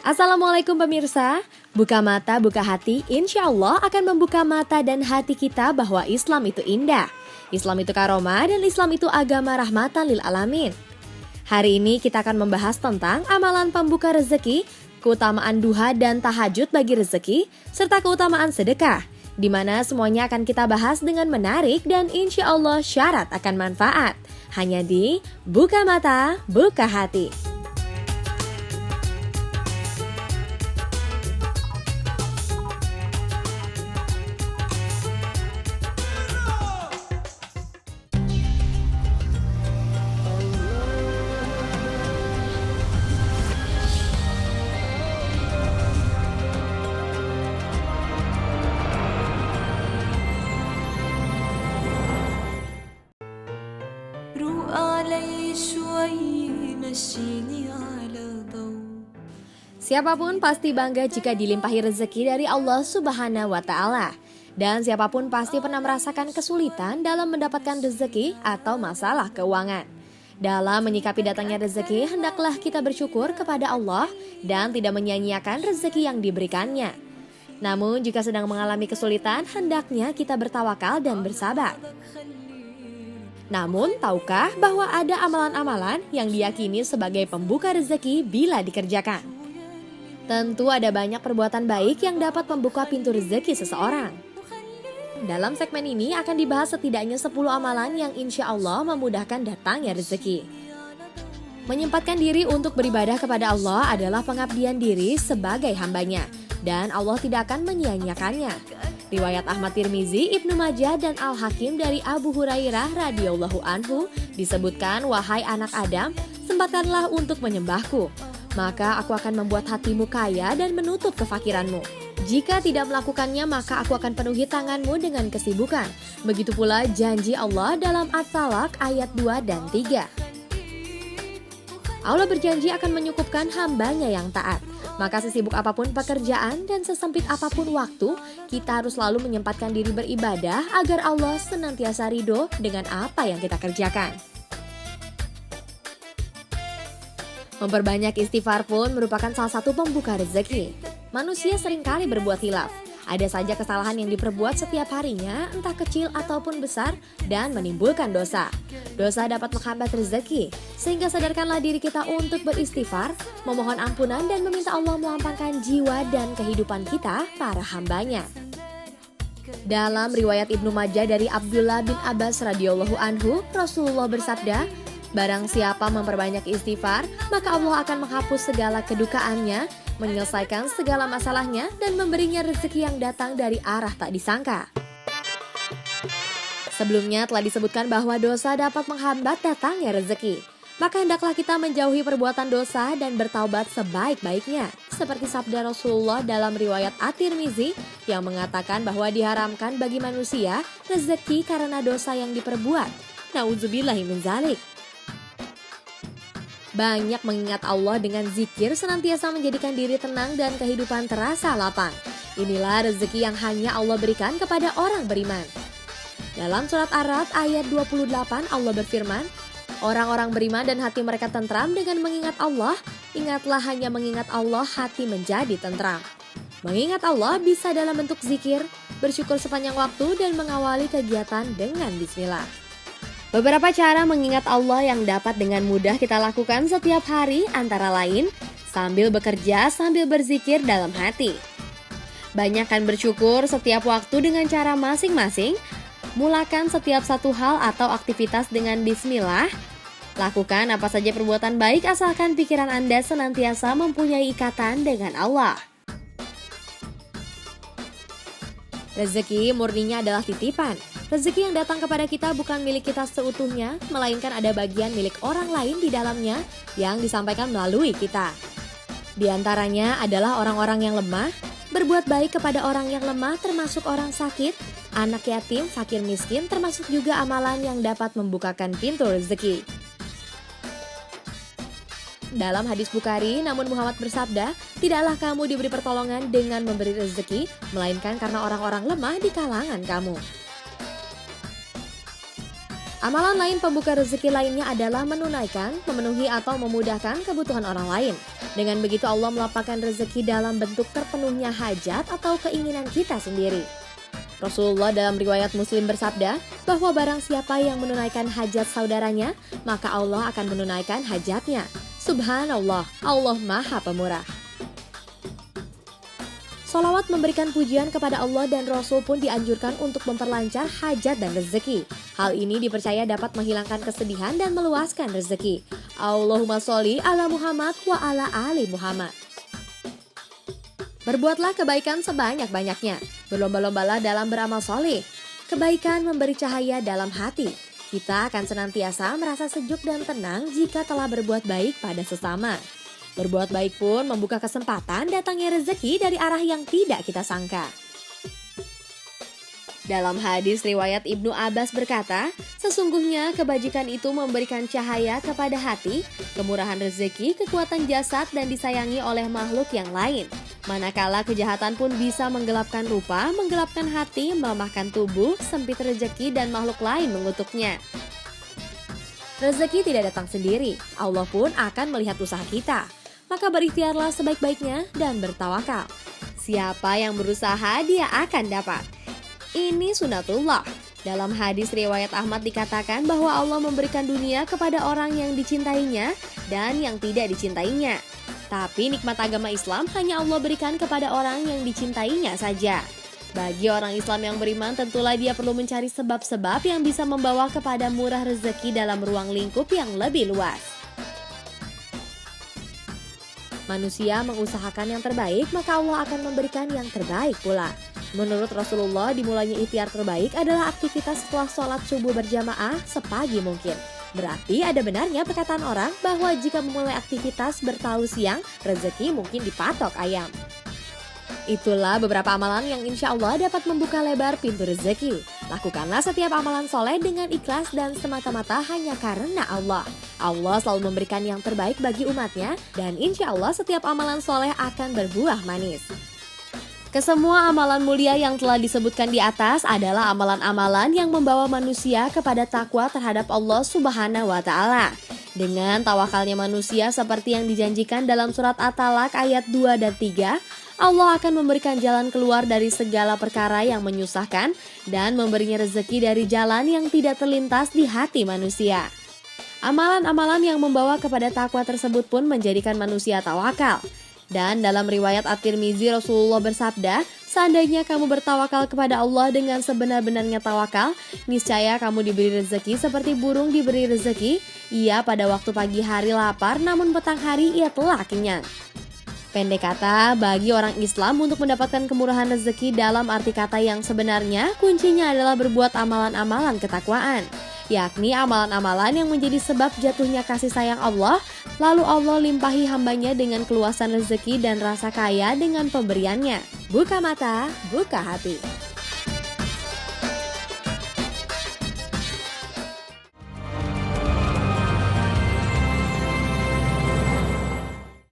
Assalamualaikum pemirsa, buka mata, buka hati, insya Allah akan membuka mata dan hati kita bahwa Islam itu indah. Islam itu karomah dan Islam itu agama rahmatan lil alamin. Hari ini kita akan membahas tentang amalan pembuka rezeki, keutamaan duha dan tahajud bagi rezeki, serta keutamaan sedekah, di mana semuanya akan kita bahas dengan menarik dan insya Allah syarat akan manfaat. Hanya di Buka Mata, Buka Hati. Siapapun pasti bangga jika dilimpahi rezeki dari Allah Subhanahu wa Ta'ala. Dan siapapun pasti pernah merasakan kesulitan dalam mendapatkan rezeki atau masalah keuangan. Dalam menyikapi datangnya rezeki, hendaklah kita bersyukur kepada Allah dan tidak menyia-nyiakan rezeki yang diberikannya. Namun jika sedang mengalami kesulitan, hendaknya kita bertawakal dan bersabar. Namun, tahukah bahwa ada amalan-amalan yang diyakini sebagai pembuka rezeki bila dikerjakan? Tentu ada banyak perbuatan baik yang dapat membuka pintu rezeki seseorang. Dalam segmen ini akan dibahas setidaknya 10 amalan yang insya Allah memudahkan datangnya rezeki. Menyempatkan diri untuk beribadah kepada Allah adalah pengabdian diri sebagai hambanya, dan Allah tidak akan menyia-nyiakannya. Riwayat Ahmad Tirmizi, Ibnu Majah, dan Al-Hakim dari Abu Hurairah radhiyallahu anhu disebutkan, "Wahai anak Adam, sempatkanlah untuk menyembahku. Maka aku akan membuat hatimu kaya dan menutup kefakiranmu. Jika tidak melakukannya, maka aku akan penuhi tanganmu dengan kesibukan." Begitu pula janji Allah dalam At-Talaq ayat 2 dan 3. Allah berjanji akan menyukupkan hambanya yang taat. Maka sesibuk apapun pekerjaan dan sesempit apapun waktu, kita harus selalu menyempatkan diri beribadah agar Allah senantiasa ridho dengan apa yang kita kerjakan. Memperbanyak istighfar pun merupakan salah satu pembuka rezeki. Manusia seringkali berbuat hilaf. Ada saja kesalahan yang diperbuat setiap harinya, entah kecil ataupun besar, dan menimbulkan dosa. Dosa dapat menghambat rezeki, sehingga sadarkanlah diri kita untuk beristighfar, memohon ampunan, dan meminta Allah melapangkan jiwa dan kehidupan kita, para hambanya. Dalam riwayat Ibnu Majah dari Abdullah bin Abbas radhiyallahu anhu, Rasulullah bersabda, "Barang siapa memperbanyak istighfar, maka Allah akan menghapus segala kedukaannya, menyelesaikan segala masalahnya, dan memberinya rezeki yang datang dari arah tak disangka." Sebelumnya telah disebutkan bahwa dosa dapat menghambat datangnya rezeki. Maka hendaklah kita menjauhi perbuatan dosa dan bertaubat sebaik-baiknya. Seperti sabda Rasulullah dalam riwayat At-Tirmizi yang mengatakan bahwa diharamkan bagi manusia rezeki karena dosa yang diperbuat. Nauzubillahi min dzalik. Banyak mengingat Allah dengan zikir senantiasa menjadikan diri tenang dan kehidupan terasa lapang. Inilah rezeki yang hanya Allah berikan kepada orang beriman. Dalam surat Ar-Ra'd ayat 28 Allah berfirman, "Orang-orang beriman dan hati mereka tentram dengan mengingat Allah, ingatlah hanya mengingat Allah hati menjadi tentram." Mengingat Allah bisa dalam bentuk zikir, bersyukur sepanjang waktu, dan mengawali kegiatan dengan bismillah. Beberapa cara mengingat Allah yang dapat dengan mudah kita lakukan setiap hari antara lain sambil bekerja sambil berzikir dalam hati. Banyakkan bersyukur setiap waktu dengan cara masing-masing. Mulakan setiap satu hal atau aktivitas dengan bismillah. Lakukan apa saja perbuatan baik asalkan pikiran Anda senantiasa mempunyai ikatan dengan Allah. Rezeki murninya adalah titipan. Rezeki yang datang kepada kita bukan milik kita seutuhnya, melainkan ada bagian milik orang lain di dalamnya yang disampaikan melalui kita. Di antaranya adalah orang-orang yang lemah, berbuat baik kepada orang yang lemah termasuk orang sakit, anak yatim, fakir miskin, termasuk juga amalan yang dapat membukakan pintu rezeki. Dalam hadis Bukhari, namun Muhammad bersabda, "Tidaklah kamu diberi pertolongan dengan memberi rezeki, melainkan karena orang-orang lemah di kalangan kamu." Amalan lain pembuka rezeki lainnya adalah menunaikan, memenuhi atau memudahkan kebutuhan orang lain. Dengan begitu Allah melapangkan rezeki dalam bentuk terpenuhnya hajat atau keinginan kita sendiri. Rasulullah dalam riwayat Muslim bersabda bahwa barang siapa yang menunaikan hajat saudaranya, maka Allah akan menunaikan hajatnya. Subhanallah, Allah Maha Pemurah. Sholawat memberikan pujian kepada Allah dan Rasul pun dianjurkan untuk memperlancar hajat dan rezeki. Hal ini dipercaya dapat menghilangkan kesedihan dan meluaskan rezeki. Allahumma sholli ala Muhammad wa ala ali Muhammad. Berbuatlah kebaikan sebanyak-banyaknya. Berlomba-lombalah dalam beramal soleh. Kebaikan memberi cahaya dalam hati. Kita akan senantiasa merasa sejuk dan tenang jika telah berbuat baik pada sesama. Berbuat baik pun membuka kesempatan datangnya rezeki dari arah yang tidak kita sangka. Dalam hadis riwayat Ibnu Abbas berkata, sesungguhnya kebajikan itu memberikan cahaya kepada hati, kemurahan rezeki, kekuatan jasad dan disayangi oleh makhluk yang lain. Manakala kejahatan pun bisa menggelapkan rupa, menggelapkan hati, melemahkan tubuh, sempit rezeki dan makhluk lain mengutuknya. Rezeki tidak datang sendiri, Allah pun akan melihat usaha kita. Maka berikhtiarlah sebaik-baiknya dan bertawakal. Siapa yang berusaha, dia akan dapat. Ini sunatullah. Dalam hadis riwayat Ahmad dikatakan bahwa Allah memberikan dunia kepada orang yang dicintainya dan yang tidak dicintainya. Tapi nikmat agama Islam hanya Allah berikan kepada orang yang dicintainya saja. Bagi orang Islam yang beriman, tentulah dia perlu mencari sebab-sebab yang bisa membawa kepada murah rezeki dalam ruang lingkup yang lebih luas. Manusia mengusahakan yang terbaik, maka Allah akan memberikan yang terbaik pula. Menurut Rasulullah, dimulainya ikhtiar terbaik adalah aktivitas setelah sholat subuh berjamaah sepagi mungkin. Berarti ada benarnya perkataan orang bahwa jika memulai aktivitas bertahu siang, rezeki mungkin dipatok ayam. Itulah beberapa amalan yang insya Allah dapat membuka lebar pintu rezeki. Lakukanlah setiap amalan soleh dengan ikhlas dan semata-mata hanya karena Allah. Allah selalu memberikan yang terbaik bagi umatnya dan insya Allah setiap amalan soleh akan berbuah manis. Kesemua amalan mulia yang telah disebutkan di atas adalah amalan-amalan yang membawa manusia kepada takwa terhadap Allah Subhanahu wa Ta'ala. Dengan tawakalnya manusia seperti yang dijanjikan dalam surat At-Talaq ayat 2 dan 3, Allah akan memberikan jalan keluar dari segala perkara yang menyusahkan dan memberinya rezeki dari jalan yang tidak terlintas di hati manusia. Amalan-amalan yang membawa kepada takwa tersebut pun menjadikan manusia tawakal. Dan dalam riwayat At-Tirmizi Rasulullah bersabda, seandainya kamu bertawakal kepada Allah dengan sebenar-benarnya tawakal, niscaya kamu diberi rezeki seperti burung diberi rezeki. Ia pada waktu pagi hari lapar, namun petang hari ia telah kenyang. Pendek kata, bagi orang Islam untuk mendapatkan kemurahan rezeki dalam arti kata yang sebenarnya, kuncinya adalah berbuat amalan-amalan ketakwaan. Yakni amalan-amalan yang menjadi sebab jatuhnya kasih sayang Allah, lalu Allah limpahi hambanya dengan keluasan rezeki dan rasa kaya dengan pemberiannya. Buka mata, buka hati.